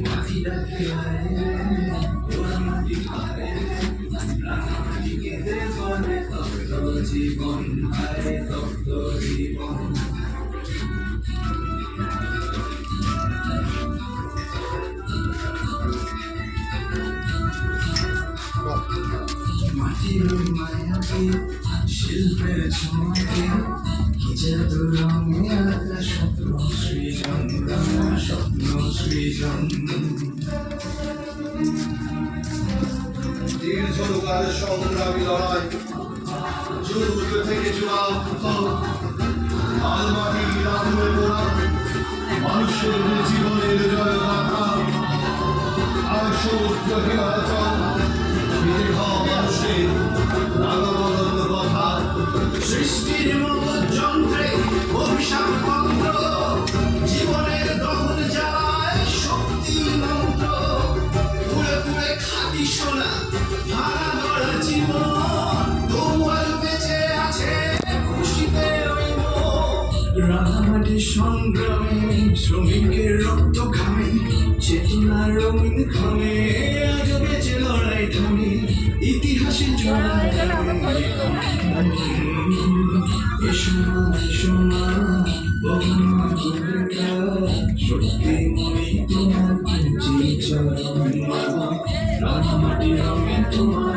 মাটি ডাকে ওরা মাটি হারে রাঙামাটি কেঁদে বলে তপ্ত জীবন হায় তপ্ত জীবন মাটির মায়াকে শিল্পের ছোঁয়াকে কি জাদু রঙে আঁকা স্বপ্ন সৃজন স্বপ্ন সৃজন দীর্ঘকাল সংগ্রামী লড়াই যুগ থেকে যুগান্ত আলমাটির আগুনে পোড়া মানুষের জীবনের জয়গাথা আর সমুদ্র হিমাচল মানুষের নাগবদন কথা সৃষ্টির মগজ যন্ত্রে অভিশাপ মন্ত্র জীবনের দহন জ্বালায় শক্তি মন্ত্র পুড়ে পুড়ে খাঁটি সোনা ভাঙা গড়া জীবন দৌয়াল বেঁচে আছে খুশিতে ওই রাঙামাটির সংগ্রামে শ্রমিকের রক্ত ঘামে চেতনার রঙিন খামে আজ বেঁচে লড়াই থামে ইতিহাসে জড়ায় সোনা বহমা দুর্গা সত্যি মনে তোমার চরণ রাঙামাটি রঙে তোমার